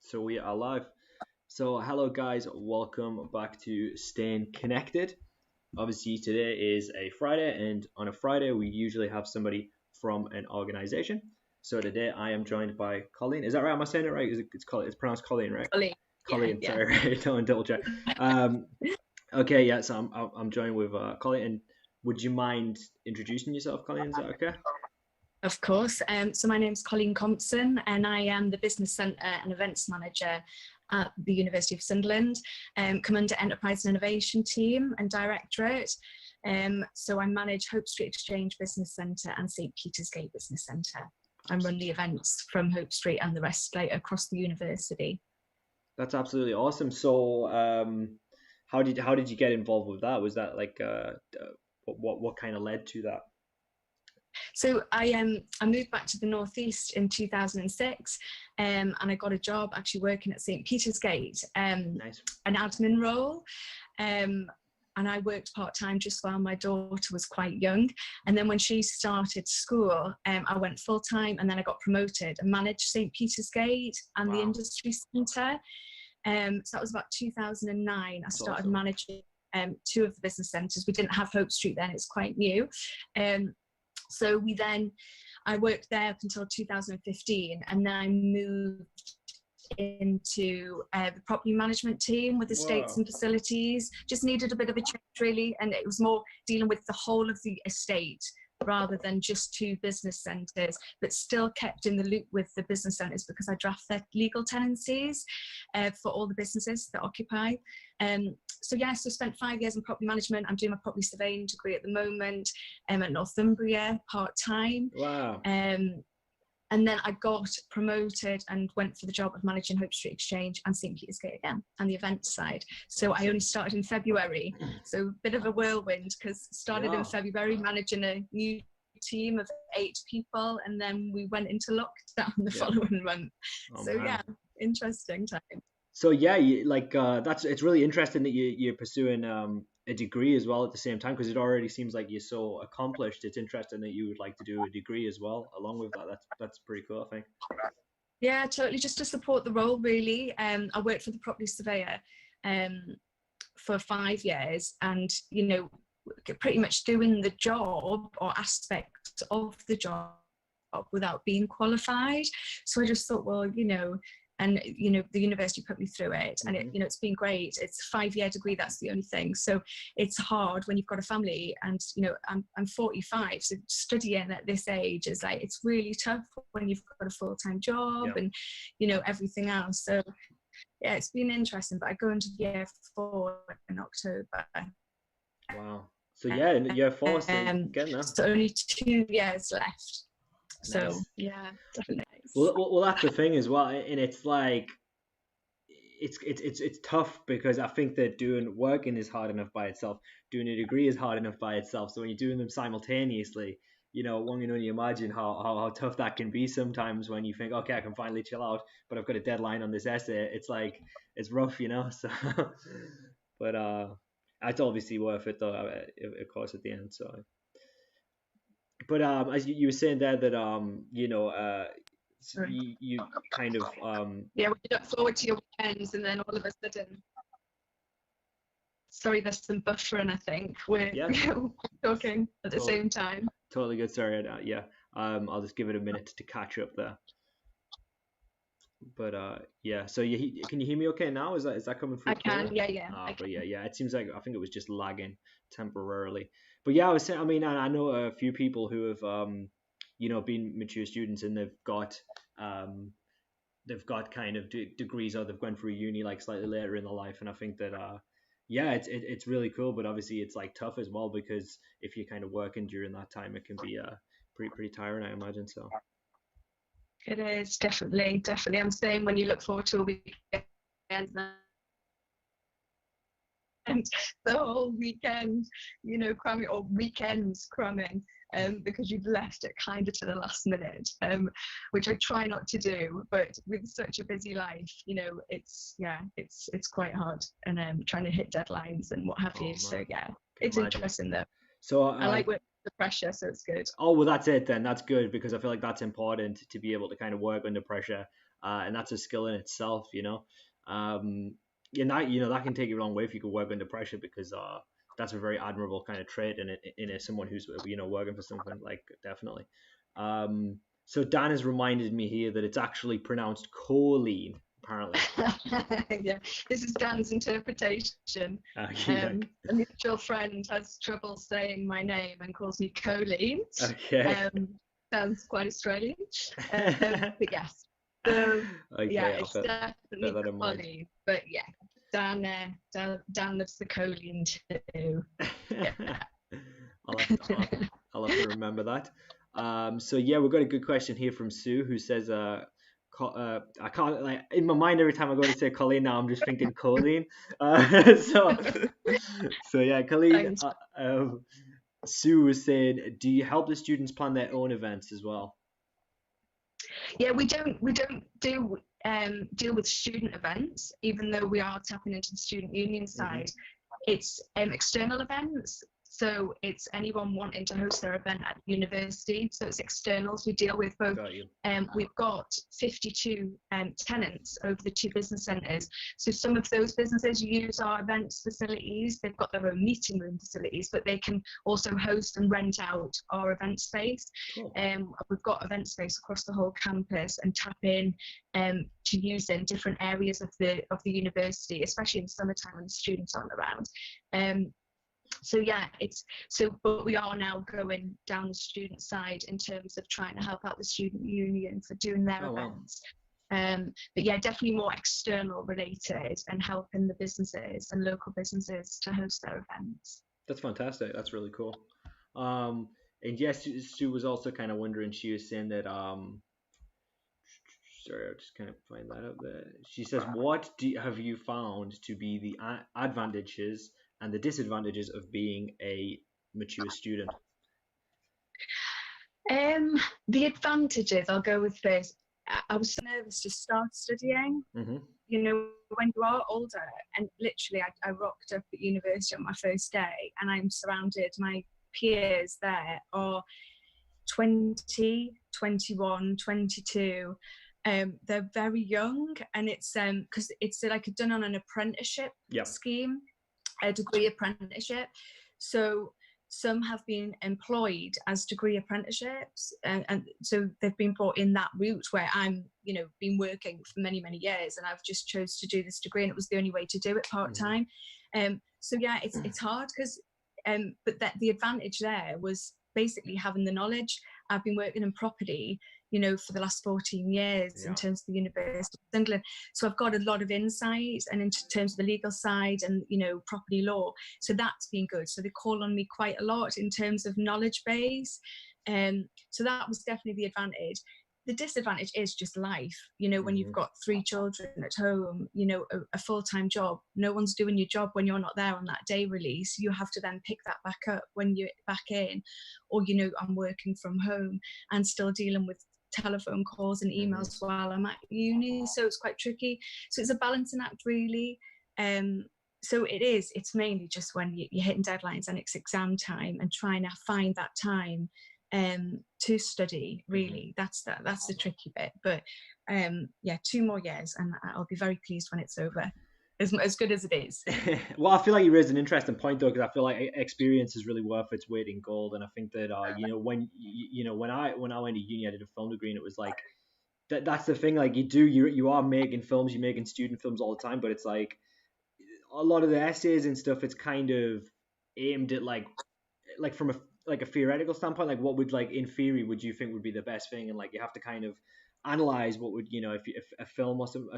So we are live. So hello guys, welcome back to Staying Connected. Obviously today is a Friday, and on a Friday we usually have somebody from an organization. So today I am joined by Colleen. Is that right? Am I saying it right? It's pronounced Colleen, right? Colleen. Colleen, Yeah. sorry, don't double check. Um, okay, yeah. So I'm joined with Colleen. And would you mind introducing yourself, Colleen? Is that okay? Of course. So my name's Colleen Compson, and I am the Business Centre and Events Manager at the University of Sunderland. Come under Enterprise and Innovation Team and Directorate. So I manage Hope Street Exchange Business Centre and St Peter's Gate Business Centre. I run the events from Hope Street and the rest across the university. That's absolutely awesome. So, how did you get involved with that? Was that like what kind of led to that? So I moved back to the Northeast in 2006, and I got a job actually working at St Peter's Gate, Nice. an admin role. And I worked part-time just while my daughter was quite young. And then when she started school, I went full-time, and then I got promoted and managed St Peter's Gate and the Wow. Industry Centre. So that was about 2009. I started awesome. managing two of the business centres. We didn't have Hope Street then, it's quite new. So I worked there up until 2015, and then I moved into the property management team with estates Wow. and facilities. Just needed a bit of a change really, and it was more dealing with the whole of the estate rather than just two business centres, but still kept in the loop with the business centres because I draft their legal tenancies for all the businesses that occupy. So spent 5 years in property management. I'm doing my property surveying degree at the moment at Northumbria part-time. Wow. And then I got promoted and went for the job of managing Hope Street Exchange and St Peter's Gate again, and the events side. So I only started in February. So a bit of a whirlwind, because started in February managing a new team of 8 people, and then we went into lockdown the following month. Interesting time. So yeah, it's really interesting that you're pursuing a degree as well at the same time, because it already seems like you're so accomplished. It's interesting that you would like to do a degree as well along with that. That's pretty cool, I think. Yeah, totally. Just to support the role, really. I worked for the property surveyor for 5 years, and pretty much doing the job or aspects of the job without being qualified. So I just thought, well, the university put me through it, and it's been great. It's a 5-year degree, that's the only thing. So it's hard when you've got a family, and I'm 45, so studying at this age is like, it's really tough when you've got a full-time job and everything else. So yeah, it's been interesting, but I go into year 4 in October. Wow. So yeah, year 4, so getting there. So only 2 years left. So Nice. yeah, definitely. Well, that's the thing as well, and it's like it's tough, because I think that working is hard enough by itself. Doing a degree is hard enough by itself. So when you're doing them simultaneously, one can only imagine how tough that can be sometimes when you think, okay, I can finally chill out, but I've got a deadline on this essay. It's like, it's rough, So, but it's obviously worth it though, of course, at the end. So, but as you were saying there that you kind of yeah, when you look forward to your weekends, and then all of a sudden, sorry, there's some buffering, I think we're talking at the same time. Totally good. Sorry. I'll just give it a minute to catch up there. But so can you hear me okay now? Is that coming through? I can. But yeah, it seems like, I think it was just lagging temporarily. But yeah, I was saying, I mean, I know a few people who have been mature students, and they've got kind of degrees, or they've gone through uni like slightly later in their life, and I think that it's really cool, but obviously it's like tough as well, because if you're kind of working during that time, it can be pretty tiring, I imagine. So it is definitely. I'm saying, when you look forward to a weekend, and the whole weekend, cramming, or weekends cramming, because you've left it kind of to the last minute, which I try not to do, but with such a busy life, it's quite hard, and trying to hit deadlines and what have you. Man. So yeah, it's interesting though. So I like working under pressure, so it's good. Oh, well, that's it then. That's good, because I feel like that's important, to be able to kind of work under pressure. and that's a skill in itself, you know. And that, you know, that can take you a long way if you can work under pressure, because that's a very admirable kind of trait in someone who's, you know, working for something, like, definitely. So Dan has reminded me here that it's actually pronounced choline, apparently. Yeah, this is Dan's interpretation. Okay. A mutual friend has trouble saying my name and calls me Colleen. Okay. Sounds quite Australian. But yes, so yeah, Okay, I'll it's bear definitely that in mind. Colleen. But yeah, Dan loves the Colleen too. Yeah. I'll have to remember that. So yeah, we've got a good question here from Sue, who says, I can't, like, in my mind every time I go to say Colleen now, I'm just thinking Colleen. So, so yeah, Colleen. Thanks. Sue was saying, do you help the students plan their own events as well? Yeah, we don't do deal with student events, even though we are tapping into the student union Hmm. side. It's external events. So it's anyone wanting to host their event at university. So it's externals. We deal with both. Got you. We've got 52 tenants over the two business centres. So some of those businesses use our events facilities. They've got their own meeting room facilities, but they can also host and rent out our event space. Cool. We've got event space across the whole campus, and tap in to use in different areas of the university, especially in summertime when the students aren't around. So yeah, but we are now going down the student side in terms of trying to help out the student union for doing their Oh wow, events. But yeah, definitely more external related, and helping the businesses and local businesses to host their events. that's fantastic. That's really cool. And yes, Sue was also kind of wondering. She was saying that sorry, I'll just kind of find that up there. She says, what have you found to be the advantages and the disadvantages of being a mature student? The advantages, I'll go with this. I was so nervous to start studying. Hmm. You know, when you are older, and literally I rocked up at university on my first day, and I'm surrounded, my peers there are 20, 21, 22. They're very young, and it's because it's like done on an apprenticeship Yep. scheme, a degree apprenticeship. So some have been employed as degree apprenticeships, and so they've been brought in that route, where I'm, you know, been working for many, many years, and I've just chose to do this degree, and it was the only way to do it part time. So yeah, it's hard because but that the advantage there was basically having the knowledge. I've been working in property, you know, for the last 14 years in terms of the University of England. So I've got a lot of insight, and in terms of the legal side and, you know, property law. So that's been good. So they call on me quite a lot in terms of knowledge base. So that was definitely the advantage. The disadvantage is just life, you know, when you've got 3 children at home, you know, a full-time job, no one's doing your job when you're not there on that day release. You have to then pick that back up when you're back in, or, you know, I'm working from home and still dealing with telephone calls and emails while I'm at uni. So it's quite tricky. So it's a balancing act, really. So it's mainly just when you're hitting deadlines and it's exam time, and trying to find that time to study, really. That's the tricky bit. But yeah, 2 more years and I'll be very pleased when it's over, as good as it is. Well, I feel like you raised an interesting point, though, because I feel like experience is really worth its weight in gold. And I think that you know, when I went to uni, I did a film degree, and it was like that's the thing. Like, you are making films, you're making student films all the time, but it's like a lot of the essays and stuff, it's kind of aimed at like from a theoretical standpoint, like what would, like, in theory, would you think would be the best thing, and like you have to kind of analyze what would, you know, if a film or some,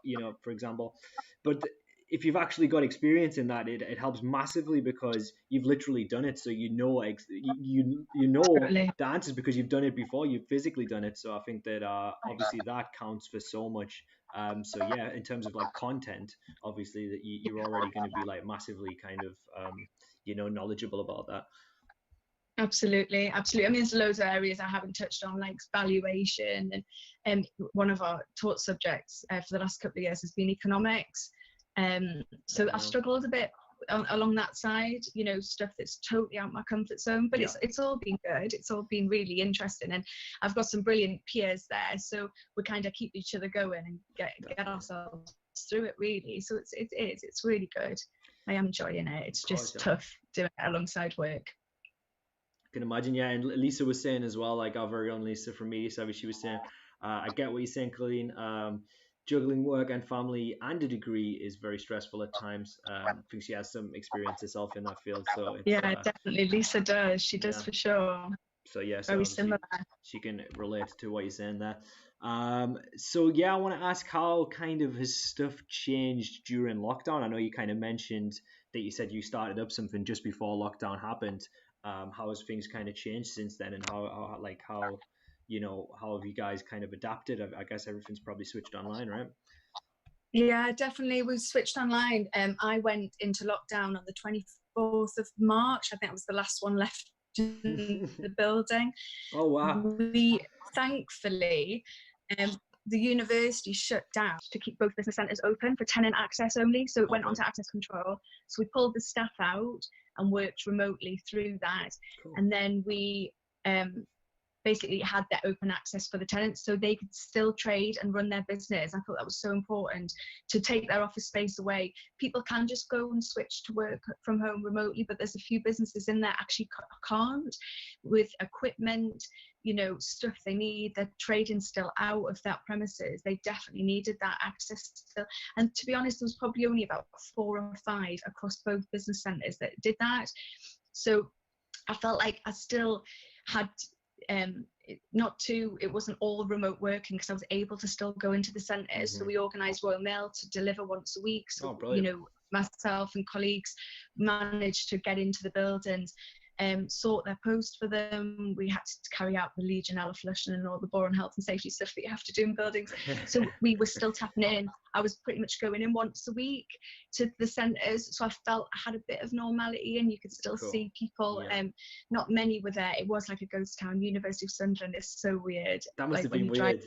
you know, for example. But if you've actually got experience in that, it helps massively, because you've literally done it, so you know you know Totally. the answers because you've done it before, you've physically done it. So I think that obviously that counts for so much. So yeah, in terms of like content, obviously that you're already going to be like massively kind of you know, knowledgeable about that. Absolutely. I mean, there's loads of areas I haven't touched on, like valuation, and one of our taught subjects for the last couple of years has been economics. So I've struggled a bit along that side, you know, stuff that's totally out my comfort zone, but it's all been good. It's all been really interesting, and I've got some brilliant peers there, so we kind of keep each other going and get ourselves through it, really. So it's really good. I am enjoying it. It's just tough doing it alongside work. I can imagine. Yeah, and Lisa was saying as well, like our very own Lisa from Media Savvy, she was saying, I get what you're saying, Colleen. Juggling work and family and a degree is very stressful at times. I think she has some experience herself in that field, so it's, definitely. Lisa does. She does for sure. So yeah, very similar. She can relate to what you're saying there. So yeah, I want to ask, how kind of has stuff changed during lockdown? I know you kind of mentioned that you said you started up something just before lockdown happened. How has things kind of changed since then, and how you know, how have you guys kind of adapted? I guess everything's probably switched online, right? Yeah, definitely. We switched online. I went into lockdown on the 24th of March. I think that was the last one left in the building. Oh, wow. We thankfully, the university shut down to keep both business centres open for tenant access only. So it went on to access control. So we pulled the staff out and worked remotely through that. Cool. And then we basically had that open access for the tenants so they could still trade and run their business. I thought that was so important, to take their office space away. People can just go and switch to work from home remotely, but there's a few businesses in there actually can't, with equipment, you know, stuff they need. They're trading still out of that premises. They definitely needed that access still. And to be honest, there was probably only about 4 or 5 across both business centres that did that. So I felt like I still had it wasn't all remote working, because I was able to still go into the centres. So we organised Royal Mail to deliver once a week. So you know, myself and colleagues managed to get into the buildings, sort their post for them. We had to carry out the Legionella flushing and all the boring health and safety stuff that you have to do in buildings. So we were still tapping in. I was pretty much going in once a week to the centres, so I felt I had a bit of normality, and you could still see people. Not many were there. It was like a ghost town. University of Sunderland is so weird. That must have been weird.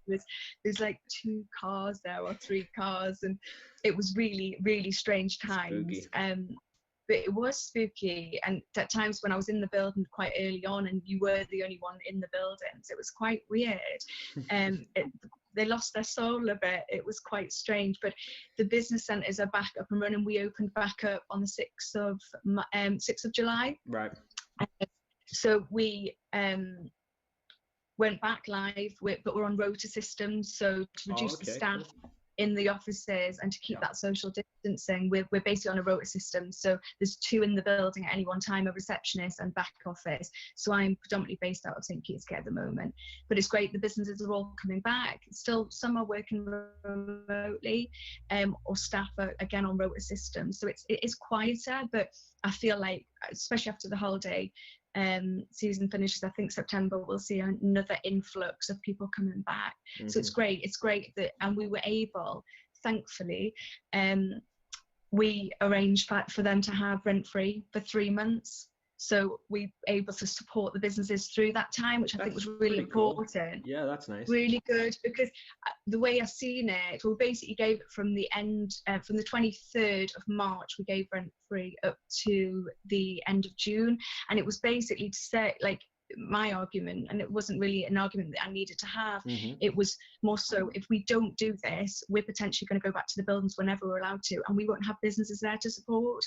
There's like 2 cars there or 3 cars, and it was really, really strange times. But it was spooky, and at times when I was in the building quite early on and you were the only one in the buildings, it was quite weird. They lost their soul a bit. It was quite strange, but the business centres are back up and running. We opened back up on the 6th of July. Right. So we went back live, but we're on rota systems, so to reduce the staff in the offices and to keep that social distancing, we're basically on a rota system. So there's 2 in the building at any one time, a receptionist and back office. So I'm predominantly based out of St. Kitts at the moment, but it's great. The businesses are all coming back. Still, some are working remotely, or staff are again on rota systems. So it is quieter, but I feel like, especially after the holiday season finishes, I think September, we'll see another influx of people coming back. So it's great that, and we were able, thankfully, we arranged for them to have rent free for 3 months. So we were able to support the businesses through that time, which I think was really important. Cool. Yeah, that's nice. Really good, because the way I've seen it, we basically gave it from the end, from the 23rd of March, we gave rent free up to the end of June. And it was basically to say, like, my argument, and it wasn't really an argument that I needed to have, it was more so, if we don't do this, we're potentially going to go back to the buildings whenever we're allowed to, and we won't have businesses there to support,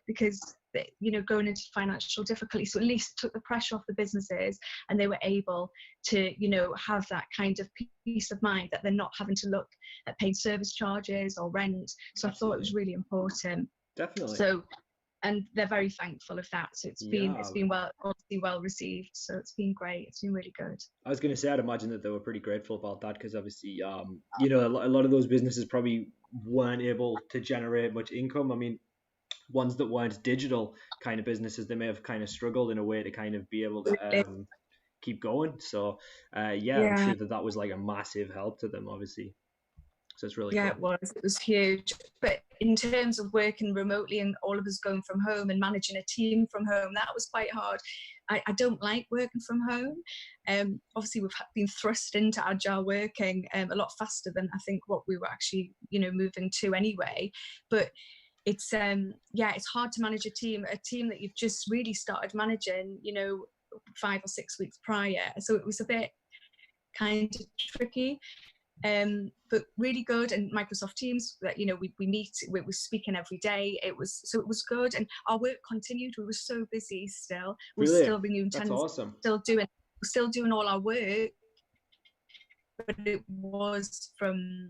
because, you know, going into financial difficulty. So at least it took the pressure off the businesses, and they were able to, you know, have that kind of peace of mind that they're not having to look at paying service charges or rent. So I thought it was really important. Definitely. So, and they're very thankful of that. So it's been well received. So it's been great. It's been really good. I was going to say, I'd imagine that they were pretty grateful about that, because obviously, you know, a lot of those businesses probably weren't able to generate much income. I mean, ones that weren't digital kind of businesses, they may have kind of struggled in a way to kind of be able to keep going. So I'm sure that was like a massive help to them, obviously. So it's really cool. It was huge. But in terms of working remotely and all of us going from home and managing a team from home, that was quite hard. I don't like working from home. Obviously, we've been thrust into agile working a lot faster than I think what we were actually, you know, moving to anyway. But it's it's hard to manage a team that you've just really started managing, 5 or 6 weeks prior. So it was a bit kind of tricky, but really good. And Microsoft Teams, that we meet, we were speaking every day. It was good, and our work continued. We were so busy still. We were Really? still renewing That's tenants, awesome. still doing all our work, but it was from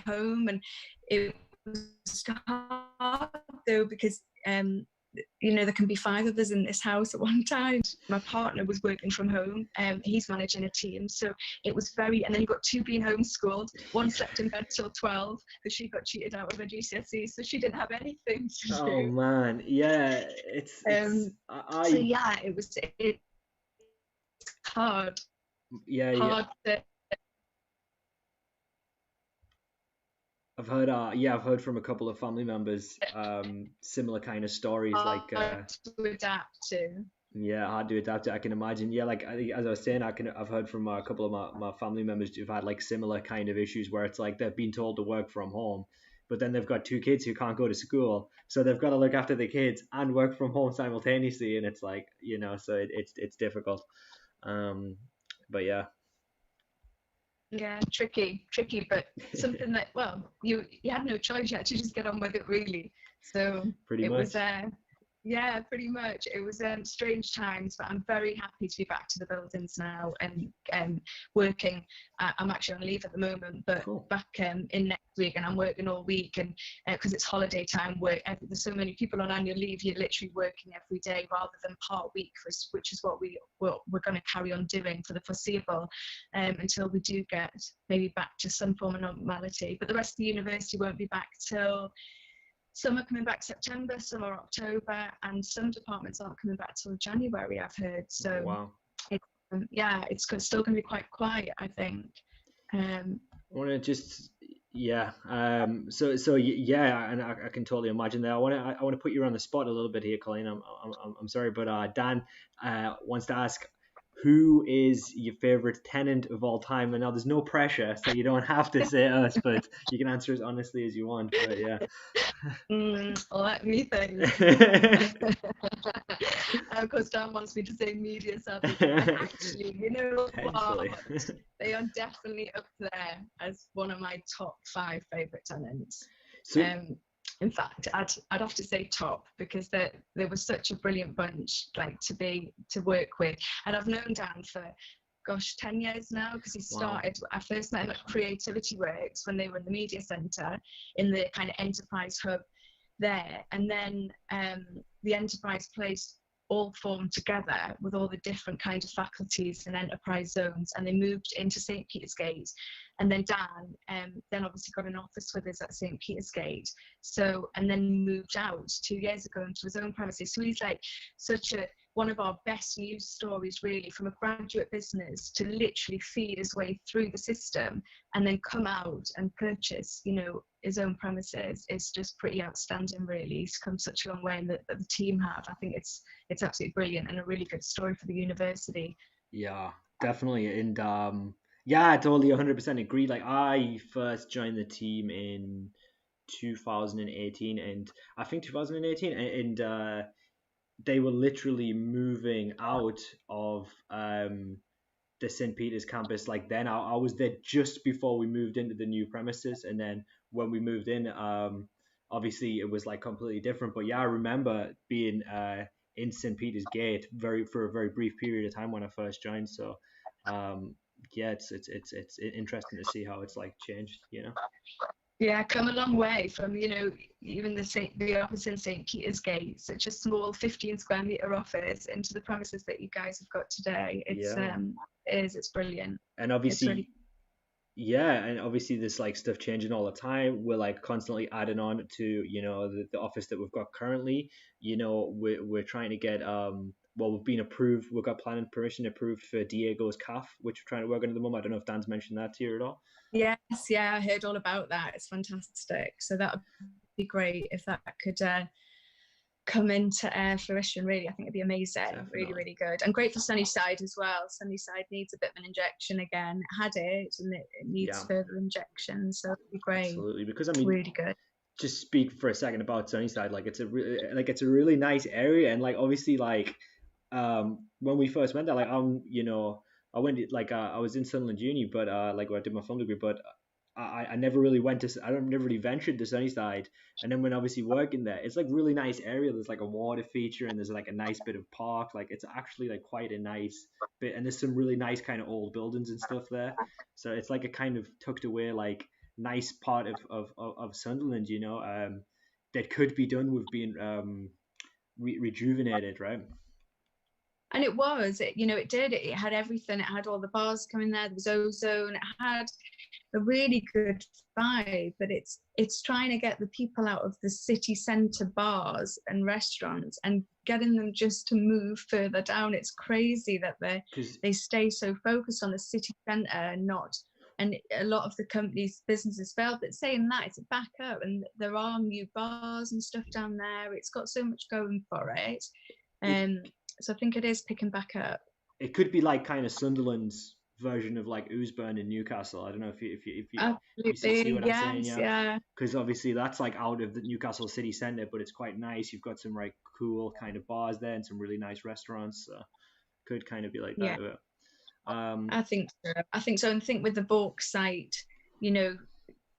home, and it was hard though, because there can be 5 of us in this house at one time. My partner was working from home, he's managing a team, so it was and then you've got 2 being homeschooled. One slept in bed till 12 because she got cheated out of her GCSE, so she didn't have anything to do. Oh man, yeah, it's so yeah, it's hard. Yeah. To, I've heard from a couple of family members similar kind of stories, like to adapt to. Yeah, hard to adapt to. I can imagine. Yeah, like as I was saying, I've heard from a couple of my family members who've had like similar kind of issues where it's like they've been told to work from home, but then they've got 2 kids who can't go to school, so they've got to look after the kids and work from home simultaneously, and it's like, so it's difficult. But yeah. Yeah, tricky, but something that, well, you had no choice. You had to just get on with it, really. So Pretty it much. was yeah, pretty much. It was strange times, but I'm very happy to be back to the buildings now and working. I'm actually on leave at the moment, but Cool. back in next week, and I'm working all week, and because it's holiday time, there's so many people on annual leave, you're literally working every day rather than part week, which is what we're going to carry on doing for the foreseeable, until we do get maybe back to some form of normality. But the rest of the university won't be back till some are coming back September, some are October, and some departments aren't coming back till January, I've heard. So wow. It's still going to be quite quiet, I think. I want to just so yeah, and I can totally imagine that. I want to put you on the spot a little bit here, Colleen. I'm sorry, but Dan wants to ask, who is your favorite tenant of all time? And now there's no pressure, so you don't have to say us, but you can answer as honestly as you want. But yeah. Let me think. Of course, Dan wants me to say media savvy. Actually, you know what? They are definitely up there as one of my top 5 favourite tenants. So, in fact, I'd have to say top, because they were such a brilliant bunch, like to work with. And I've known Dan for 10 years now, because he started, I first met him at Creativity Works when they were in the media centre in the kind of enterprise hub there, and then the enterprise place all formed together with all the different kind of faculties and enterprise zones, and they moved into St. Peter's Gate, and then Dan then obviously got an office with us at St. Peter's Gate, and then moved out 2 years ago into his own premises. So he's like one of our best news stories, really, from a graduate business to literally feed his way through the system and then come out and purchase, his own premises. It's just pretty outstanding, really. He's come such a long way, and the team have. I think it's absolutely brilliant and a really good story for the university. Yeah, definitely. And yeah, I totally 100% agree. Like, I first joined the team in 2018, and I think 2018, and they were literally moving out of the St. Peter's campus. Like, then I was there just before we moved into the new premises, and then when we moved in, obviously it was like completely different. But yeah, I remember being in St. Peter's Gate for a very brief period of time when I first joined. So yeah, it's interesting to see how it's like changed, Yeah, come a long way from, even the office in St. Peter's Gate, such a small 15 square metre office, into the premises that you guys have got today. It's brilliant. And obviously, and obviously there's like stuff changing all the time. We're like constantly adding on to, the office that we've got currently. We're trying to get we've been approved. We've got planning permission approved for Diego's CAF, which we're trying to work on at the moment. I don't know if Dan's mentioned that to you at all. Yes, I heard all about that. It's fantastic. So that would be great if that could come into fruition, really. I think it'd be amazing. Definitely. Really, really good. And great for Sunnyside as well. Sunnyside needs a bit of an injection again. It had it, and it needs further injection. So it'd be great. Absolutely, because really good. just speak for a second about Sunnyside. Like it's a really nice area, and like obviously like when we first went there, like I went like I was in Sunderland Uni, but like where I did my film degree, but I never really went to I don't never really ventured to Sunnyside. And then when obviously working there, it's like really nice area. There's like a water feature and there's like a nice bit of park. Like it's actually like quite a nice bit, and there's some really nice kind of old buildings and stuff there. So it's like a kind of tucked away like nice part of Sunderland, that could be done with being rejuvenated, right? And it was, it did. It had everything. It had all the bars coming there. There was ozone. It had a really good vibe, but it's trying to get the people out of the city centre bars and restaurants and getting them just to move further down. It's crazy that they stay so focused on the city centre and not. And a lot of the companies, businesses failed. But saying that, it's back up, and there are new bars and stuff down there. It's got so much going for it. So I think it is picking back up. It could be like kind of Sunderland's version of like Oosburn in Newcastle. I don't know if you see what I'm saying, yeah. Because obviously that's like out of the Newcastle city centre, but it's quite nice. You've got some like cool kind of bars there and some really nice restaurants. So could kind of be like that. Yeah. I think so. And I think with the bauxite,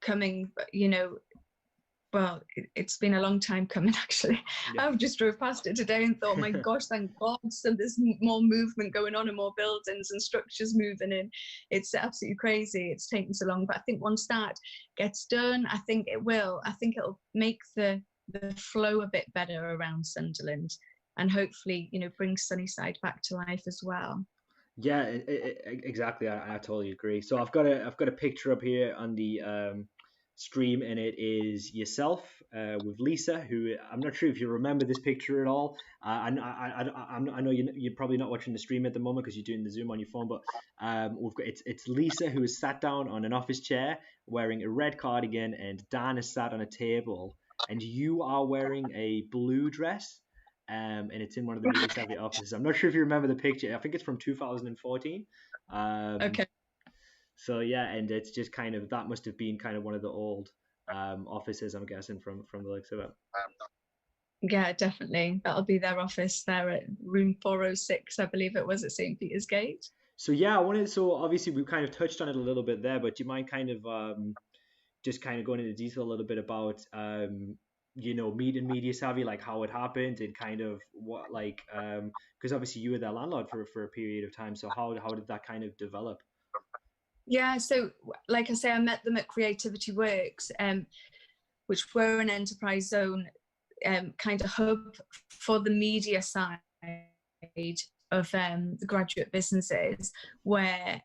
coming, well, it's been a long time coming, actually. Yeah. I just drove past it today and thought, my gosh, thank God, so there's more movement going on and more buildings and structures moving in. It's absolutely crazy. It's taken so long. But I think once that gets done, I think it will. I think it'll make the flow a bit better around Sunderland and hopefully, bring Sunnyside back to life as well. Yeah, exactly. I totally agree. So I've got a picture up here on the stream, and it is yourself with Lisa, who I'm not sure if you remember this picture at all. I know you're probably not watching the stream at the moment because you're doing the Zoom on your phone, but it's Lisa who is sat down on an office chair wearing a red cardigan, and Dan is sat on a table, and you are wearing a blue dress. And it's in one of the Media Savvy offices. I'm not sure if you remember the picture. I think it's from 2014. Okay. So yeah, and it's just kind of that must have been kind of one of the old offices, I'm guessing, from the looks of it. Yeah, definitely. That'll be their office there at room 406, I believe it was, at St. Peter's Gate. So yeah, so obviously we've kind of touched on it a little bit there, but do you mind kind of just kind of going into detail a little bit about meeting Media Savvy, like how it happened and kind of what, like, because obviously you were their landlord for a period of time. So how did that kind of develop? Yeah, so like I say, I met them at Creativity Works, which were an enterprise zone kind of hub for the media side of the graduate businesses, where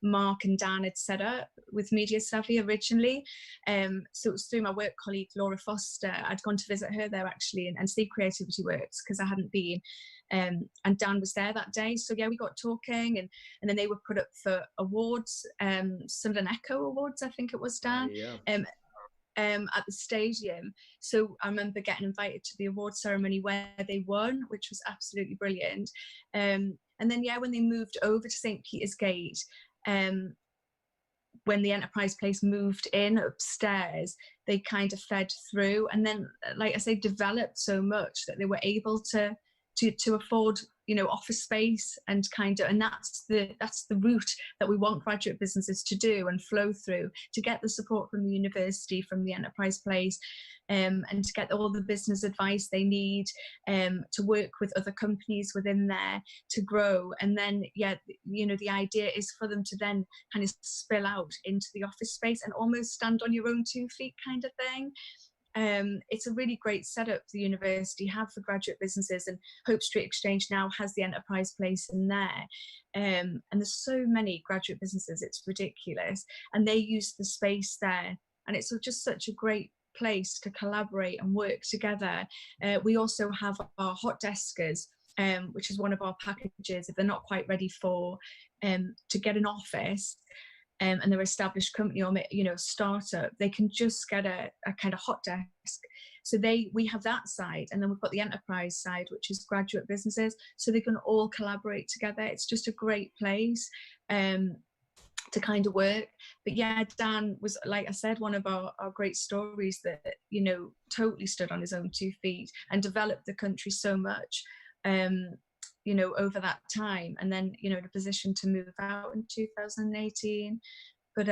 Mark and Dan had set up with Media Savvy originally. So it was through my work colleague Laura Foster. I'd gone to visit her there actually and see Creativity Works because I hadn't been. And Dan was there that day. So yeah, we got talking, and then they were put up for awards, Sunderland Echo Awards, I think it was, Dan. Yeah. At the stadium. So I remember getting invited to the award ceremony where they won, which was absolutely brilliant. And then yeah, when they moved over to St. Peter's Gate, when the Enterprise Place moved in upstairs, they kind of fed through, and then, like I say, developed so much that they were able to afford office space, and that's the route that we want graduate businesses to do and flow through, to get the support from the university, from the Enterprise Place, and to get all the business advice they need, to work with other companies within there to grow. And then the idea is for them to then kind of spill out into the office space and almost stand on your own 2 feet kind of thing. It's a really great setup the university have for graduate businesses, and Hope Street Exchange now has the Enterprise Place in there. And there's so many graduate businesses, it's ridiculous. And they use the space there. And it's just such a great place to collaborate and work together. We also have our hot deskers, which is one of our packages if they're not quite ready to get an office. And they're an established company or startup, they can just get a kind of hot desk. So we have that side, and then we've got the enterprise side, which is graduate businesses. So they can all collaborate together. It's just a great place. to kind of work. But yeah, Dan was, like I said, one of our great stories that, you know, totally stood on his own 2 feet and developed the country so much, you know, over that time. And then, you know, in a position to move out in 2018. But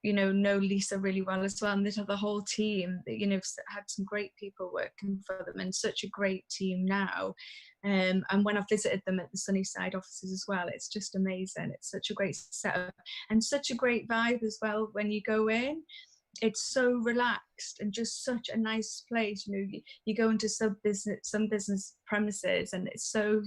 you know Lisa really well as well, and the whole team, you know, had some great people working for them, and such a great team now. And when I've visited them at the Sunnyside offices as well, it's just amazing. It's such a great setup and such a great vibe as well when you go in. It's so relaxed and just such a nice place. You know, you go into some business premises and it's so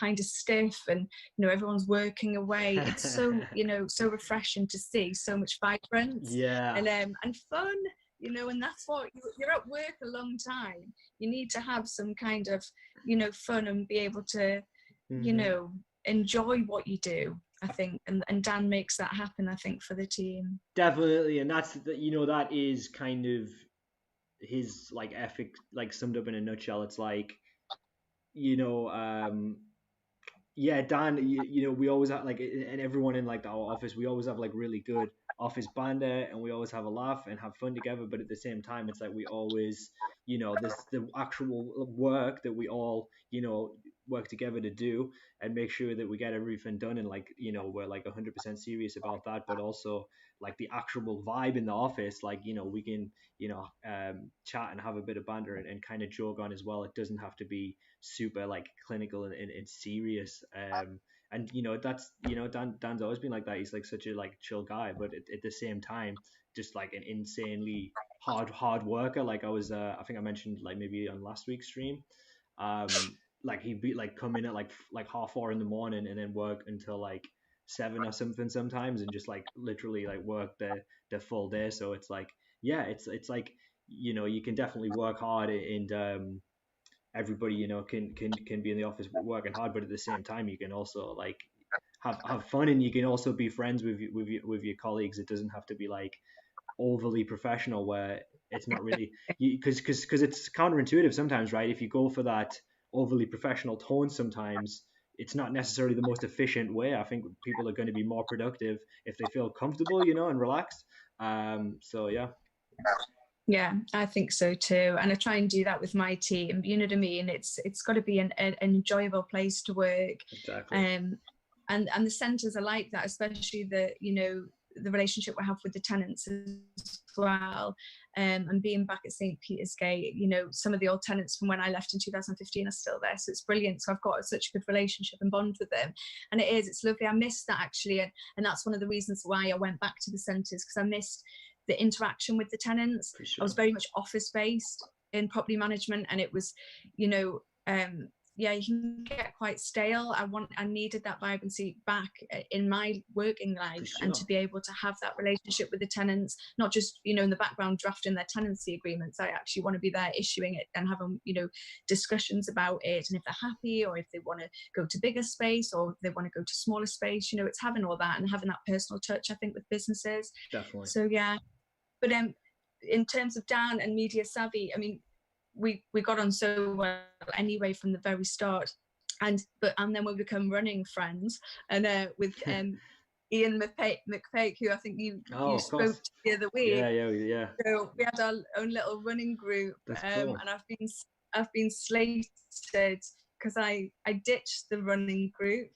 kind of stiff, and you know everyone's working away. It's so, you know, so refreshing to see so much vibrance Yeah. and fun. You know, and that's what you're at work a long time. You need to have some kind of, you know, fun and be able to, you know, enjoy what you do. I think, and Dan makes that happen, I think, for the team. Definitely, and that's you know, that is kind of his like ethic, like summed up in a nutshell. It's like, you know, yeah, Dan, you know, we always have like, and everyone in like our office, we always have like really good office banter, and we always have a laugh and have fun together. But at the same time, it's like we always, you know, this the actual work that we all, you know, work together to do and make sure that we get everything done, and like, you know, we're like 100% serious about that. But also like the actual vibe in the office, like, you know, we can, you know, chat and have a bit of banter and kind of joke on as well. It doesn't have to be super like clinical and serious. And you know, that's, you know, Dan's always been like that. He's like such a like chill guy, but at the same time, just like an insanely hard worker. Like I was, I think I mentioned like maybe on last week's stream, like he'd be like come in at like 4:30 in the morning and then work until like 7 or something sometimes, and just like literally like work the full day. So it's like, yeah, it's like, you know, you can definitely work hard, and everybody, you know, can be in the office working hard, but at the same time you can also like have fun, and you can also be friends with your colleagues. It doesn't have to be like overly professional where it's not really, because it's counterintuitive sometimes, right? If you go for that overly professional tone, sometimes it's not necessarily the most efficient way. I think people are going to be more productive if they feel comfortable, you know, and relaxed. So yeah. Yeah, I think so too. And I try and do that with my team. You know what I mean? It's got to be an enjoyable place to work. Exactly. And the centres are like that, especially the, you know, the relationship we have with the tenants as well. And being back at St. Peter's Gate, you know, some of the old tenants from when I left in 2015 are still there. So it's brilliant. So I've got such a good relationship and bond with them. And it's lovely. I missed that actually. And that's one of the reasons why I went back to the centres, because I missed the interaction with the tenants. For sure. I was very much office based in property management, and it was, you know, yeah, you can get quite stale. I needed that vibrancy back in my working life, Sure. and to be able to have that relationship with the tenants, not just, you know, in the background drafting their tenancy agreements. I actually want to be there issuing it and having, you know, discussions about it, and if they're happy, or if they want to go to bigger space, or if they want to go to smaller space, you know, it's having all that and having that personal touch, I think, with businesses. Definitely. So yeah. But in terms of Dan and Media Savvy, I mean, we got on so well anyway from the very start, and then we become running friends, and with Ian McPake, who I think you spoke to the other week. Yeah. So we had our own little running group. That's cool. And I've been slated because I ditched the running group.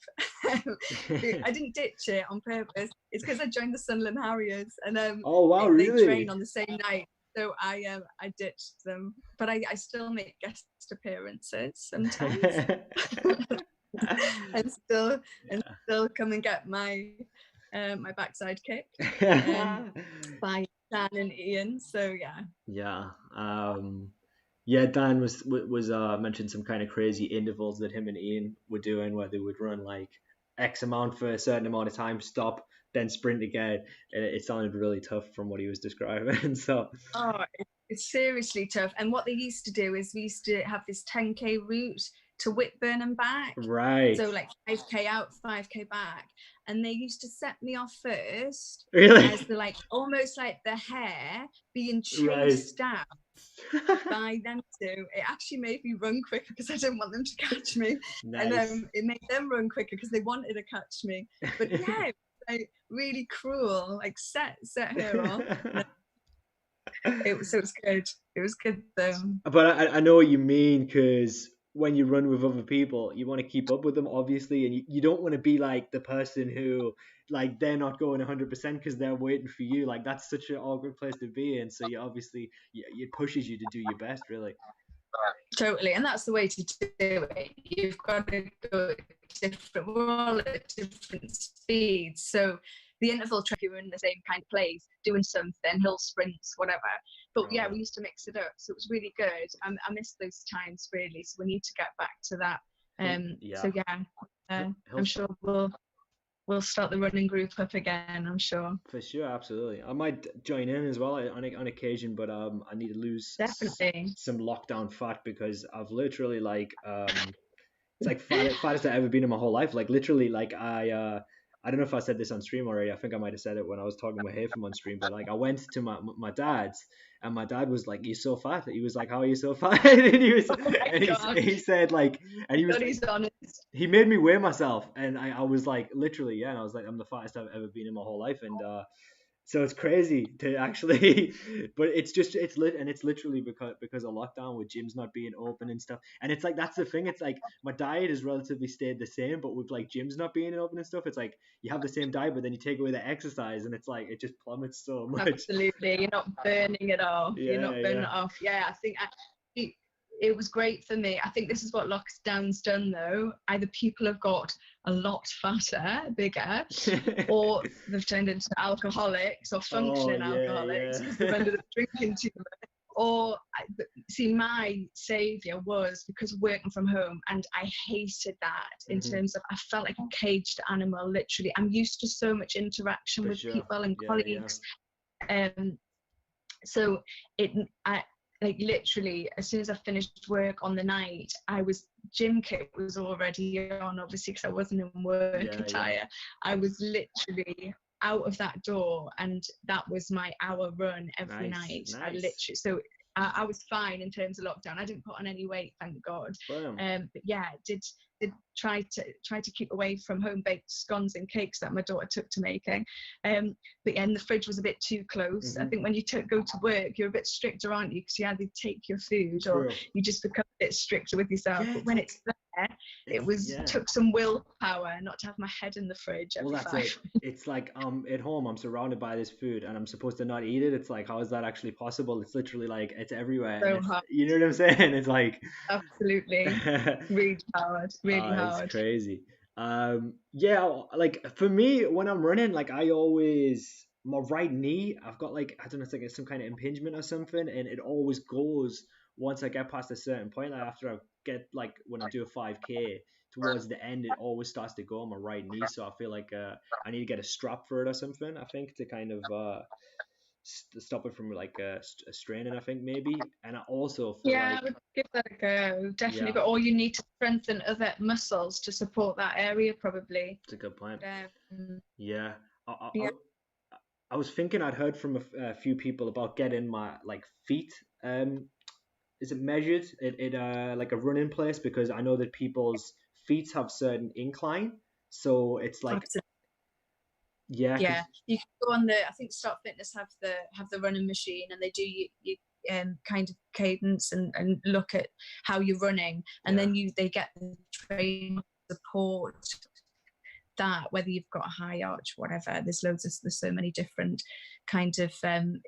I didn't ditch it on purpose. It's because I joined the Sunderland Harriers, and oh wow, they really? train on the same night. So I ditched them, but I still make guest appearances sometimes, and still come and get my my backside kicked by Dan and Ian. So yeah. Yeah. Yeah, Dan was mentioned some kind of crazy intervals that him and Ian were doing, where they would run like X amount for a certain amount of time, stop, then sprint again. It sounded really tough from what he was describing. So it's seriously tough. And what they used to do is we used to have this 10k route to Whitburn and back. Right. So like 5k out, 5k back. And they used to set me off first. Really? As the like almost like the hare being chased down by them two. It actually made me run quicker because I didn't want them to catch me. Nice. And it made them run quicker because they wanted to catch me. But yeah, like really cruel, like set her off. It was good. It was good though. But I know what you mean, because when you run with other people, you want to keep up with them, obviously, and you don't want to be like the person who, like, they're not going 100% because they're waiting for you. Like, that's such an awkward place to be in. So you obviously, it pushes you to do your best, really. Totally, and that's the way to do it. You've got to go different. We're all at different speeds, so the interval track, you were in the same kind of place, doing something, hill sprints, whatever. But yeah, we used to mix it up, so it was really good. I miss those times really. So we need to get back to that. So yeah, I'm sure we'll start the running group up again. I'm sure. For sure, absolutely. I might join in as well on occasion, but I need to lose Definitely. some lockdown fat, because I've literally like it's like fattest I've ever been in my whole life. Like literally, like I don't know if I said this on stream already. I think I might have said it when I was talking with Haytham on stream. But like I went to my dad's, and my dad was like, "You're so fat." He was like, "How are you so fat?" And he said like, and he was He's honest. he made me weigh myself, and I was like, literally, yeah, and I was like, I'm the fattest I've ever been in my whole life. And so it's crazy to actually, but it's literally because of lockdown, with gyms not being open and stuff. And it's like, that's the thing, it's like my diet has relatively stayed the same, but with like gyms not being open and stuff, it's like you have the same diet, but then you take away the exercise, and it's like it just plummets so much. Absolutely, you're not burning it off. Yeah, You're not burning it off. Yeah, I think it was great for me. I think this is what lockdown's done though. Either people have got a lot fatter, bigger, or they've turned into alcoholics or functioning alcoholics because they've ended up drinking too much. Or see, my savior was because of working from home, and I hated that in terms of I felt like a caged animal. Literally, I'm used to so much interaction with people and colleagues. So I like literally as soon as I finished work on the night, gym kit was already on, obviously because I wasn't in work attire. I was literally out of that door, and that was my hour run every night. I literally, so I was fine in terms of lockdown. I didn't put on any weight, thank God. But yeah, did try to keep away from home baked scones and cakes that my daughter took to making. But yeah, and the fridge was a bit too close. I think when you go to work, you're a bit stricter, aren't you? Because you either take your food or you just become a bit stricter with yourself. But when it's there, it took some willpower not to have my head in the fridge every 5 minutes. It's like at home I'm surrounded by this food and I'm supposed to not eat it. It's like, how is that actually possible? It's literally like it's everywhere. So hard. You know what I'm saying? It's like absolutely really hard. Really hard. It's crazy. Like for me when I'm running, like I always, my right knee, I've got like, I don't know, it's like some kind of impingement or something, and it always goes once I get past a certain point. Like after I get, like when I do a 5k towards the end, it always starts to go on my right knee. So I feel like I need to get a strap for it or something, I think, to kind of stop it from like a straining, I think, maybe. And I also feel I would give that a go, definitely. But or you need to strengthen other muscles to support that area, probably. It's a good point. I was thinking, I'd heard from a few people about getting my like feet is it measured in like a running place, because I know that people's feet have certain incline, so it's like you can go on I think Start Fitness have the running machine, and they do you kind of cadence and look at how you're running, and then they get the train support that, whether you've got a high arch, whatever. There's so many different kind of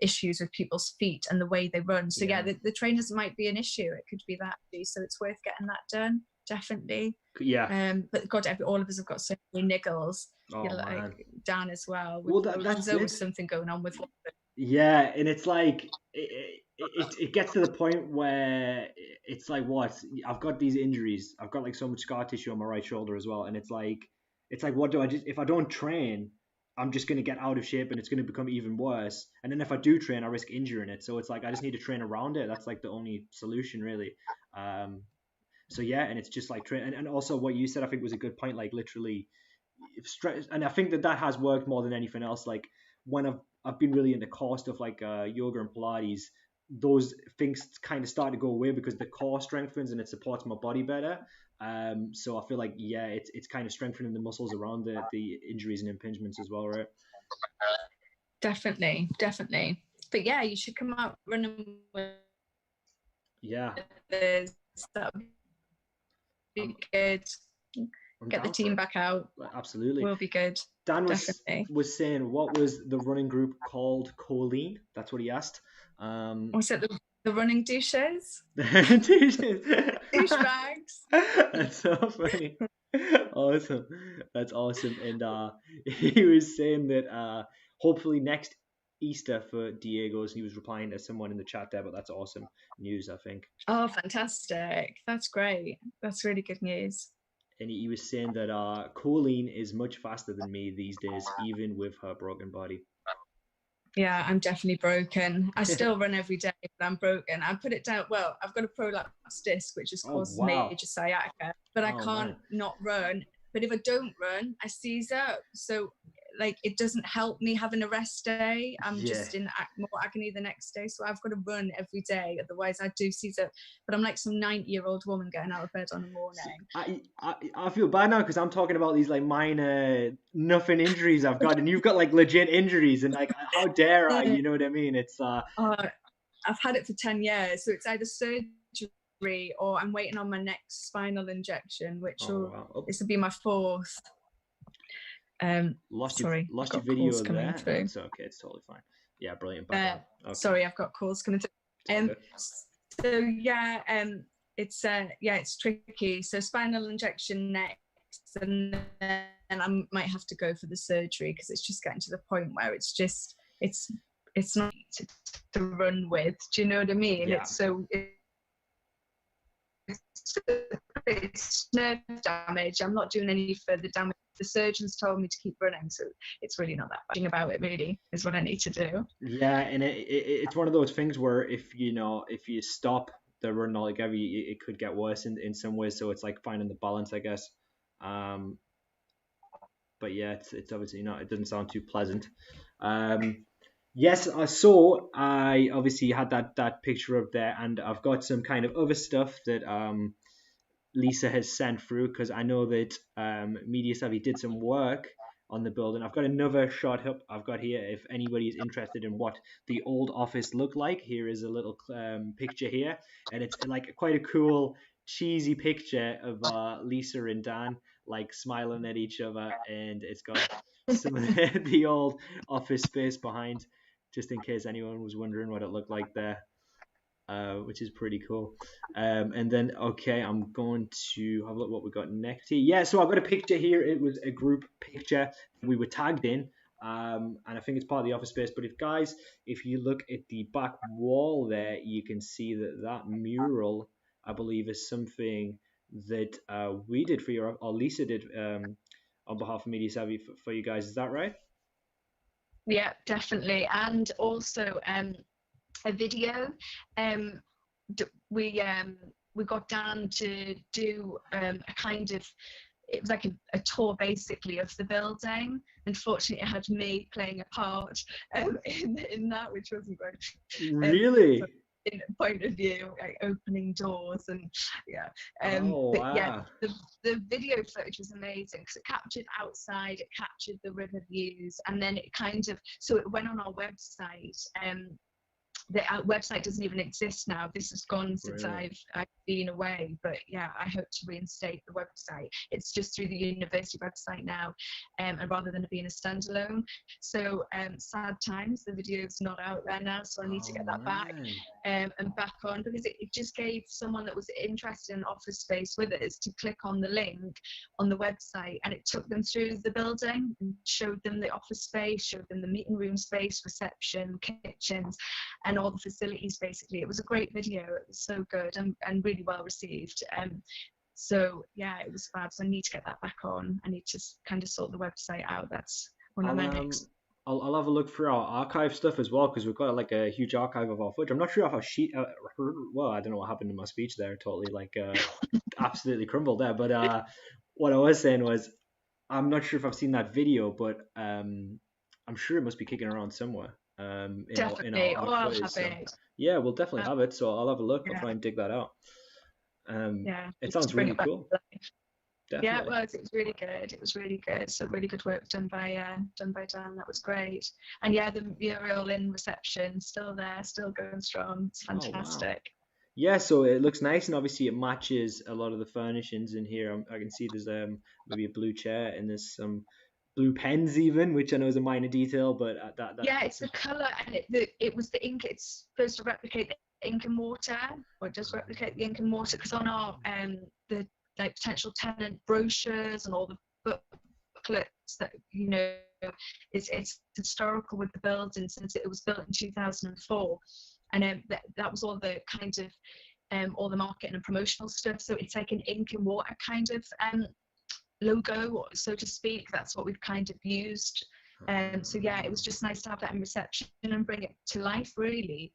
issues with people's feet and the way they run. So the trainers might be an issue. It could be that, so it's worth getting that done, definitely. But God, all of us have got so many niggles. Like Dan as well. There's always something going on with one. And it's like it gets to the point where it's like, what, I've got these injuries, I've got like so much scar tissue on my right shoulder as well, and it's like what do I just, if I don't train, I'm just going to get out of shape and it's going to become even worse. And then if I do train, I risk injuring it. So it's like I just need to train around it. That's like the only solution, really. And it's just like train. And also what you said, I think, was a good point. Like literally, and I think that has worked more than anything else. Like when I've been really into core stuff like yoga and Pilates, those things kind of start to go away because the core strengthens and it supports my body better. So I feel like, yeah, it's kind of strengthening the muscles around the injuries and impingements as well, right? Definitely. But yeah, you should come out running with Yeah, us. That would I'm, be good. I'm Get the down for team it. back out. Absolutely. Will be good. Dan Definitely. was saying, what was the running group called? Choline? That's what he asked. Was it the running douches? Douchebags. Douchebags. That's so funny. Awesome. That's awesome. And he was saying that hopefully next Easter for Diego's. He was replying to someone in the chat there, but that's awesome news, I think. Oh, fantastic. That's great. That's really good news. And he was saying that Colleen is much faster than me these days, even with her broken body. Yeah, I'm definitely broken. I still run every day, but I'm broken. I put it down. Well, I've got a prolapse disc, which has Oh, caused wow. major sciatica, but I Oh, can't man. not run. But if I don't run, I seize up. So, like, it doesn't help me having a rest day. I'm Yeah. just in more agony the next day. So I've got to run every day. Otherwise, I do seize up. But I'm like some 90-year-old woman getting out of bed on a morning. I feel bad now because I'm talking about these like minor nothing injuries I've got, and you've got like legit injuries, and like how dare I? You know what I mean? It's I've had it for 10 years, so it's either surgery or I'm waiting on my next spinal injection, which this will be my fourth. Lost sorry, your video there. Through. It's okay, it's totally fine. Yeah, brilliant. Okay. Sorry, I've got calls coming through. So yeah, it's tricky. So spinal injection next, and then I might have to go for the surgery because it's just getting to the point where it's not to run with. Do you know what I mean? Yeah. It's nerve damage. I'm not doing any further damage. The surgeons told me to keep running, so it's really not that bad. About it really is what I need to do. Yeah, and it's one of those things where if you stop the run altogether, it could get worse in some ways. So it's like finding the balance, I guess. But yeah, it's obviously not. It doesn't sound too pleasant. Yes, so I obviously had that picture up there, and I've got some kind of other stuff that Lisa has sent through because I know that Media Savvy did some work on the building. I've got another shot up I've got here. If anybody is interested in what the old office looked like, here is a little picture here, and it's like quite a cool cheesy picture of Lisa and Dan like smiling at each other, and it's got some of the old office space behind, just in case anyone was wondering what it looked like there. Which is pretty cool. And then, okay, I'm going to have a look what we got next here. Yeah, so I've got a picture here. It was a group picture we were tagged in, and I think it's part of the office space. But if you look at the back wall there, you can see that mural, I believe, is something that we did for you, or Lisa did on behalf of Media Savvy for you guys. Is that right? Yeah, definitely. And also a video. We got Dan to do a kind of, it was like a tour basically of the building. Unfortunately, it had me playing a part in that, which wasn't great. Really? In point of view, like opening doors and yeah. Wow. But yeah, the video footage was amazing because it captured outside, it captured the river views, and then it so it went on our website. The website doesn't even exist now. This has gone since I've been away, but yeah, I hope to reinstate the website. It's just through the university website now, and rather than it being a standalone. So sad times, the video's not out there now, so I need to get that back and back on, because it just gave someone that was interested in office space with us to click on the link on the website, and it took them through the building and showed them the office space, showed them the meeting room space, reception, kitchens, and all the facilities. Basically, it was a great video. It was so good and really well received. So yeah, it was fab. So I need to get that back on. I need to kind of sort the website out. That's one of my next. I'll have a look through our archive stuff as well, because we've got like a huge archive of our footage. I'm not sure if well, I don't know what happened to my speech there. Totally like absolutely crumbled there. But what I was saying was, I'm not sure if I've seen that video, but I'm sure it must be kicking around somewhere. Definitely. in Oh, our I'll footage. have So it. yeah, we'll definitely Uh, have it. So I'll have a look. I'll yeah, try and dig that out. yeah. It Just sounds to bring really it back cool. to life. Yeah, it Definitely. was. It was really good. It was really good. So really good work done by Dan. That was great. And yeah, the mural in reception still there, still going strong. It's Oh wow. fantastic. Yeah, so it looks nice, and obviously it matches a lot of the furnishings in here. I can see there's maybe a blue chair, and there's some blue pens even, which I know is a minor detail, but Yeah, it's that's the colour, and it was the ink. It's supposed to replicate the ink and mortar, or it does replicate the ink and mortar. Because on our the like potential tenant brochures and all the booklets that it's historical with the building since it was built in 2004, and that was all the kind of all the marketing and promotional stuff. So it's like an ink and water kind of logo, so to speak. That's what we've kind of used. So yeah, it was just nice to have that in reception and bring it to life, really,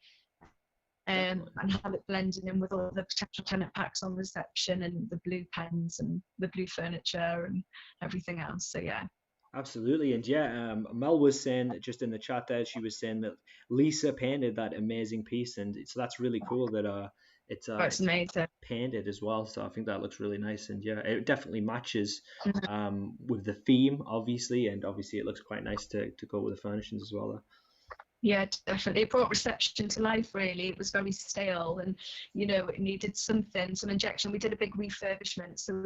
definitely. and have it blending in with all the potential tenant packs on reception and the blue pens and the blue furniture and everything else. So yeah, Absolutely, and yeah, Mel was saying just in the chat there, she was saying that Lisa painted that amazing piece, and so that's really cool that it's it's amazing. painted as well. So I think that looks really nice, and yeah, it definitely matches with the theme, obviously, and obviously it looks quite nice to go with the furnishings as well. Yeah, definitely. It brought reception to life, really. It was very stale and, it needed something, some injection. We did a big refurbishment, so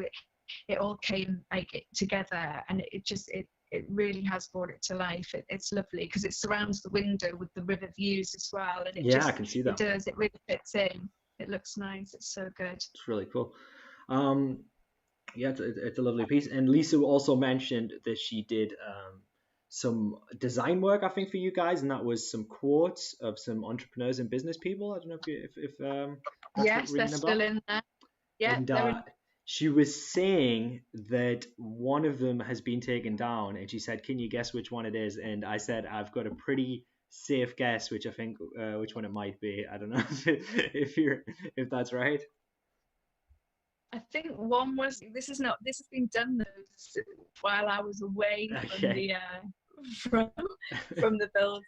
it all came like together, and it really has brought it to life. It's lovely because it surrounds the window with the river views as well, and Yeah, I can see that. it really fits in. It looks nice. It's so good. It's really cool. Um, yeah, it's a lovely piece. And Lisa also mentioned that she did some design work, I think, for you guys, and that was some quotes of some entrepreneurs and business people. I don't know if that's Yes, they're ringing a still bell. in there. Yeah, And they're in. she was saying that one of them has been taken down, and she said, "Can you guess which one it is?" And I said, "I've got a pretty safe guess, which I think which one it might be. I don't know if that's right." I think one was this is not this has been done though while I was away from Okay. the from from the build.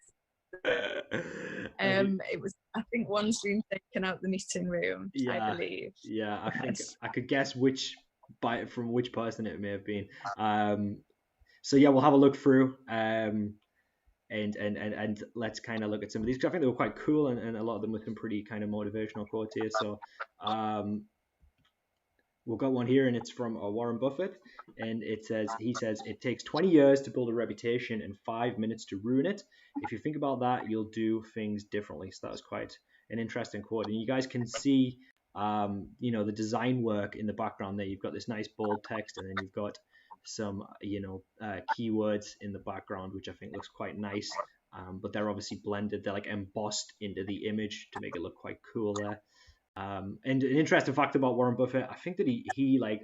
Have you, It was I think one's been taken out the meeting room, I yeah, believe. yeah. I think Yes. I could guess which by from which person it may have been. Um, so yeah, we'll have a look through. And let's kind of look at some of these because I think they were quite cool and a lot of them with some pretty kind of motivational quotes here. So um, we've got one here and it's from Warren Buffett, and he says it takes 20 years to build a reputation and 5 minutes to ruin it. If you think about that, you'll do things differently. So that was quite an interesting quote, and you guys can see the design work in the background there. You've got this nice bold text, and then you've got some keywords in the background, which I think looks quite nice. But they're obviously blended. They're like embossed into the image to make it look quite cool there. And an interesting fact about Warren Buffett, I think that he like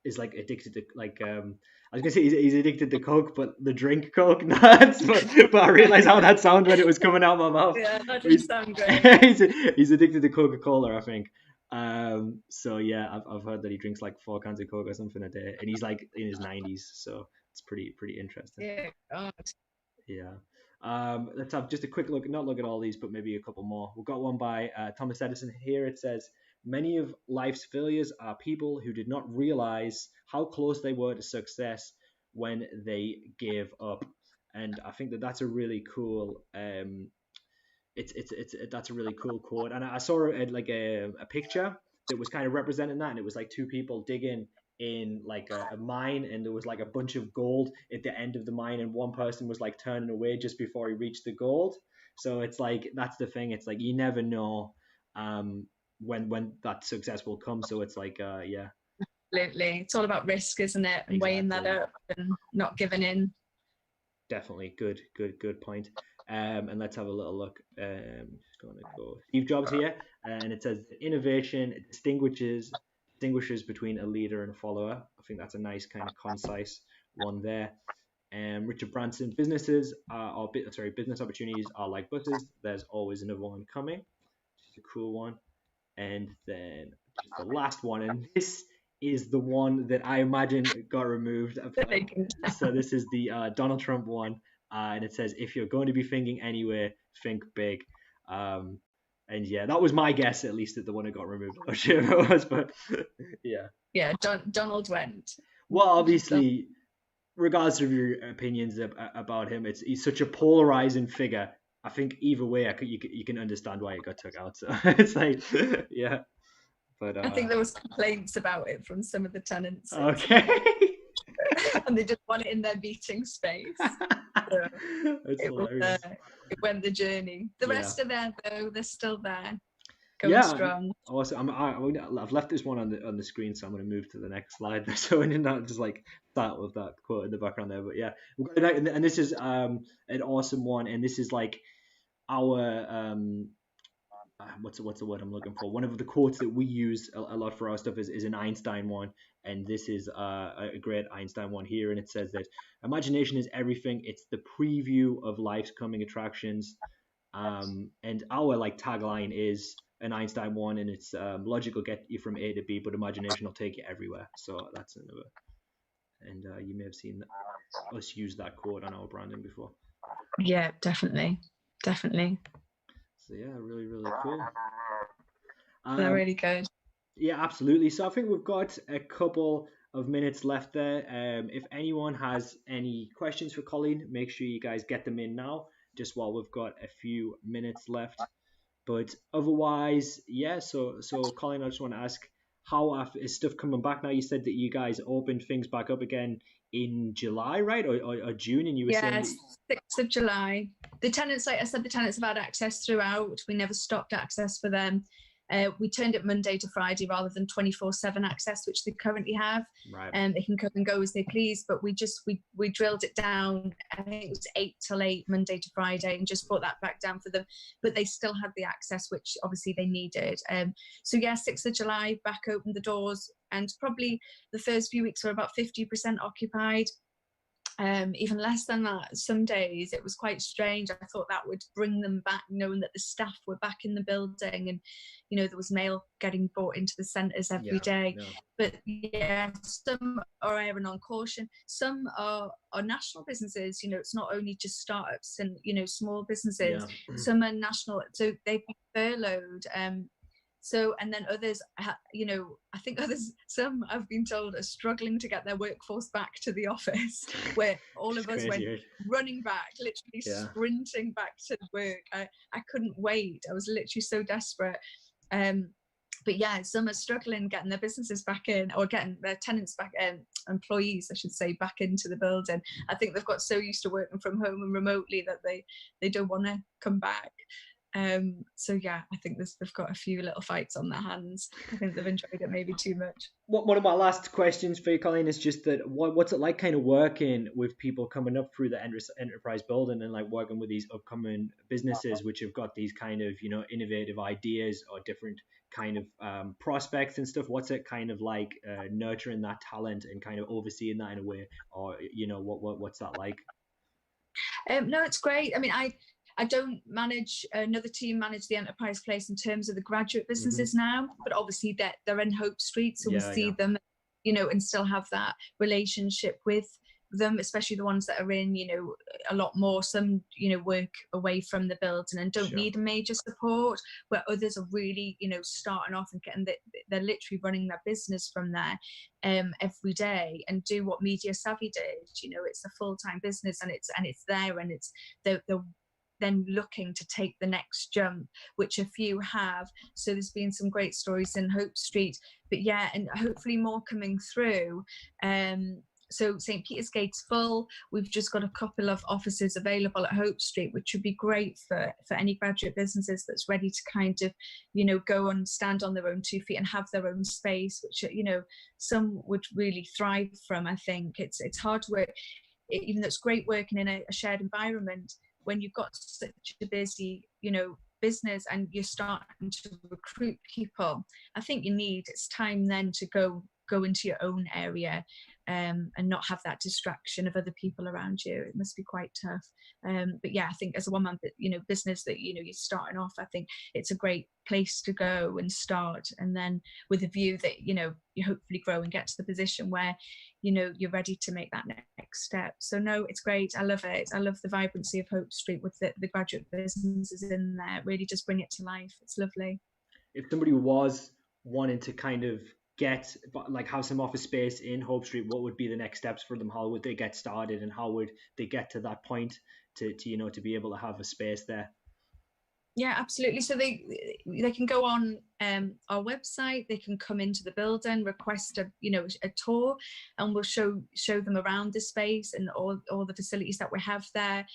is like addicted to like I was gonna say he's addicted to Coke, but the drink Coke nuts. But I realized how that sounded when it was coming out of my mouth. Yeah, that didn't He's sound great. he's addicted to Coca Cola, I think. So yeah, I've heard that he drinks like 4 cans of Coke or something a day, and he's like in his 90s, so it's pretty interesting. Yeah, God. Yeah. Let's have just a quick look, not look at all these, but maybe a couple more. We've got one by Thomas Edison here. It says, many of life's failures are people who did not realize how close they were to success when they gave up. And I think that that's a really cool that's a really cool quote. And I saw like a picture that was kind of representing that, and it was like two people digging in like a mine, and there was like a bunch of gold at the end of the mine, and one person was like turning away just before he reached the gold. So it's like that's the thing. It's like you never know when that success will come. So it's like yeah, Absolutely. It's all about risk, isn't it? And weighing that exactly. up and not giving in. Definitely good point. And let's have a little look. Just going to go Steve Jobs here, and it says innovation distinguishes between a leader and a follower. I think that's a nice kind of concise one there. Richard Branson, business opportunities are like buses. There's always another one coming. Just a cool one. And then just the last one, and this is the one that I imagine got removed. So this is the Donald Trump one. and it says, if you're going to be thinking anywhere, think big. And yeah, that was my guess, at least, that the one that got removed. I'm not sure if it was, but yeah. Yeah, Donald went. Well, obviously, regardless of your opinions about him, he's such a polarizing figure. I think either way, you can understand why it got took out. So it's like, yeah. But I think there was complaints about it from some of the tenants. Okay. And they just want it in their meeting space. So it went the journey. The rest are there though; they're still there, going strong. Awesome. I've left this one on the screen, so I'm going to move to the next slide. So I didn't just like start with that quote in the background there. But yeah, and this is an awesome one, and this is like our what's the word I'm looking for? One of the quotes that we use a lot for our stuff is an Einstein one, and this is a great Einstein one here, and it says that imagination is everything. It's the preview of life's coming attractions, and our like tagline is an Einstein one, and it's logic will get you from A to B, but imagination will take you everywhere. So that's another, and you may have seen us use that quote on our branding before. Yeah, definitely. So yeah, really, really cool. They're really good. Yeah, absolutely. So I think we've got a couple of minutes left there. If anyone has any questions for Colleen, make sure you guys get them in now, just while we've got a few minutes left. But otherwise, yeah. So Colleen, I just want to ask, how is stuff coming back now? You said that you guys opened things back up again in July, right, or June, and you were saying 6th of July. The tenants, like I said, the tenants have had access throughout. We never stopped access for them. We turned it Monday to Friday rather than 24/7 access, which they currently have. Right. They can come and go as they please, but we drilled it down. I think it was 8 till 8 Monday to Friday, and just brought that back down for them. But they still had the access, which obviously they needed. So yeah, 6th of July, back open the doors, and probably the first few weeks were about 50% occupied. Even less than that some days. It was quite strange. I thought that would bring them back, knowing that the staff were back in the building, and there was mail getting brought into the centres every day. But yeah, some are erring on caution. Some are national businesses. It's not only just startups and small businesses. Some are national, so they've been furloughed. So, and then others, I think some I've been told are struggling to get their workforce back to the office, where all of us went running back, literally sprinting back to work. I couldn't wait. I was literally so desperate. But yeah, some are struggling getting their businesses back in, or getting their tenants back in, employees, I should say, back into the building. I think they've got so used to working from home and remotely that they don't want to come back. So yeah, I think they've got a few little fights on their hands. I think they've enjoyed it maybe too much. One of my last questions for you, Colleen, is just that what's it like kind of working with people coming up through the enterprise building and like working with these upcoming businesses which have got these kind of innovative ideas or different kind of prospects and stuff? What's it kind of like nurturing that talent and kind of overseeing that in a way, or what's that like? No, it's great. I mean, I don't manage, another team manage the enterprise place in terms of the graduate businesses now, but obviously they're in Hope Street, so we see them, and still have that relationship with them, especially the ones that are in, a lot more. Some, work away from the building and don't need major support, where others are really, starting off and getting they're literally running their business from there every day, and do what Media Savvy did. It's a full-time business, and it's there, and it's they're then looking to take the next jump, which a few have. So there's been some great stories in Hope Street, but yeah, and hopefully more coming through. So St. Peter's Gate's full. We've just got a couple of offices available at Hope Street, which would be great for any graduate businesses that's ready to kind of, go and stand on their own 2 feet and have their own space, which, some would really thrive from. I think it's hard to work, even though it's great working in a shared environment. When you've got such a busy, business and you're starting to recruit people, I think it's time then to go go into your own area, and not have that distraction of other people around you. It must be quite tough. But yeah, I think as a one-man, business that, you're starting off, I think it's a great place to go and start, and then with a view that, you hopefully grow and get to the position where, you're ready to make that next step. So no, it's great. I love it. I love the vibrancy of Hope Street with the graduate businesses in there. Really just bring it to life. It's lovely. If somebody was wanting to kind of have some office space in Hope Street, what would be the next steps for them? How would they get started, and how would they get to that point to be able to have a space there? Yeah, absolutely. So they can go on our website. They can come into the building, request a tour, and we'll show them around the space and all the facilities that we have there.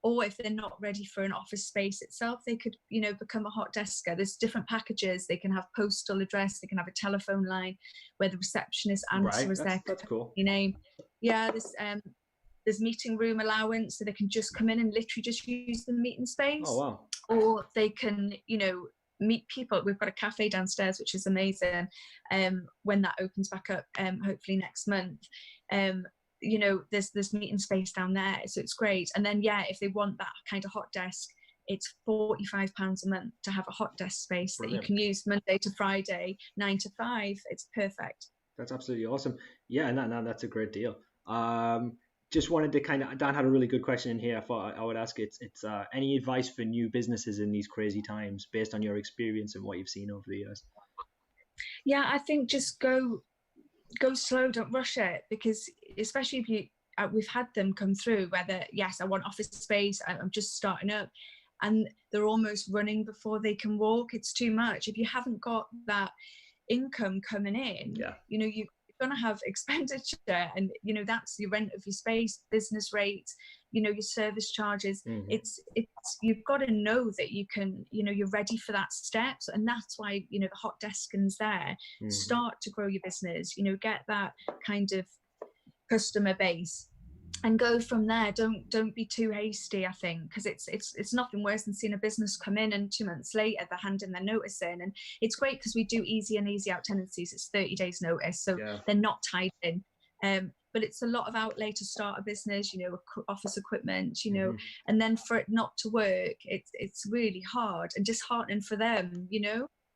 Or if they're not ready for an office space itself, they could become a hot desker. There's different packages. They can have postal address. They can have a telephone line where the receptionist answers their cool. name. Yeah, there's meeting room allowance, so they can just come in and literally just use the meeting space. Oh, wow. Or they can, meet people. We've got a cafe downstairs, which is amazing. When that opens back up, hopefully next month, there's meeting space down there, so it's great. And then if they want that kind of hot desk, it's £45 a month to have a hot desk space. Brilliant. That you can use Monday to Friday, 9 to 5. It's perfect. That's absolutely awesome. Yeah, and that's a great deal. Just wanted to Dan had a really good question in here. I thought I would ask it's any advice for new businesses in these crazy times based on your experience and what you've seen over the years? Yeah, I think just go slow, don't rush it, because especially if we've had them come through where yes, I want office space, I'm just starting up, and they're almost running before they can walk. It's too much. If you haven't got that income coming in, you're going to have expenditure, and that's your rent of your space, business rates, your service charges. Mm-hmm. It's you've got to know that you can, you're ready for that step, and that's why the hot desking's there. Mm-hmm. Start to grow your business, get that kind of customer base, and go from there. Don't be too hasty, I think, because it's nothing worse than seeing a business come in and 2 months later they're handing their notice in. And it's great because we do easy in, easy out tenancies. It's 30 days notice, so they're not tied in. But it's a lot of outlay to start a business, office equipment, mm-hmm. and then for it not to work, it's really hard and disheartening for them,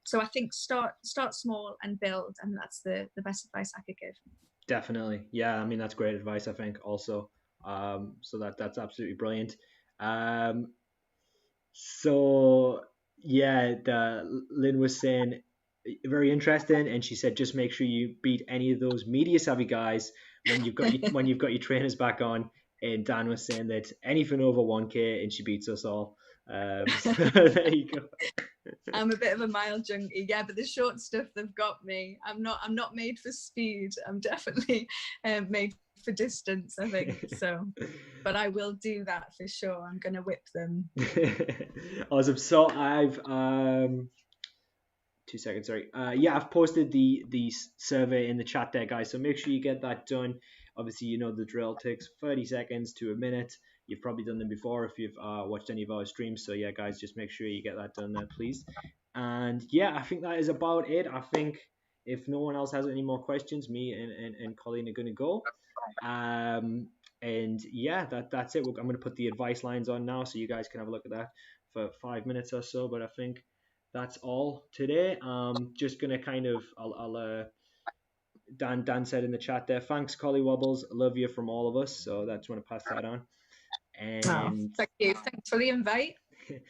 So I think start small and build, and that's the best advice I could give. Definitely. Yeah, I mean, that's great advice, I think, also. So that's absolutely brilliant. So yeah, Lynn was saying very interesting, and she said just make sure you beat any of those media savvy guys when you've got your trainers back on. And Dan was saying that anything over 1K and she beats us all. So there you go. I'm a bit of a mile junkie, but the short stuff, they've got me. I'm not made for speed. I'm definitely made for distance, I think. So, but I will do that for sure. I'm gonna whip them. Awesome. So I've 2 seconds. Sorry. I've posted the survey in the chat there, guys. So make sure you get that done. Obviously, the drill takes 30 seconds to a minute. You've probably done them before if you've watched any of our streams. So yeah, guys, just make sure you get that done there, please. And yeah, I think that is about it. I think if no one else has any more questions, me and Colleen are going to go. And yeah, that's it. I'm going to put the advice lines on now so you guys can have a look at that for 5 minutes or so. But I think that's all today. Just going to I'll Dan said in the chat there, thanks, Collie Wobbles. Love you from all of us. So that's want to pass that on. And thank you. Thanks for the invite.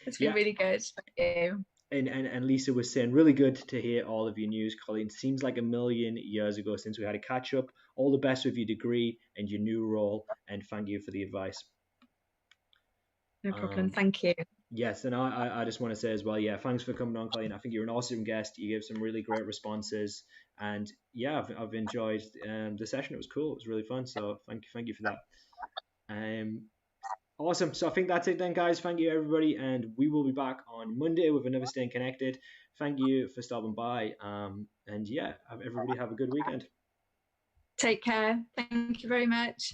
It's been really good. Thank you. And Lisa was saying, really good to hear all of your news, Colleen. Seems like a million years ago since we had a catch up. All the best with your degree and your new role, and thank you for the advice. No problem. Thank you. Yes, and I just want to say as well, thanks for coming on, Colleen. I think you're an awesome guest. You gave some really great responses, and I've enjoyed the session. It was cool. It was really fun. So thank you for that. Awesome. So I think that's it then, guys. Thank you, everybody, and we will be back on Monday with another Staying Connected. Thank you for stopping by, and everybody have a good weekend. Take care. Thank you very much.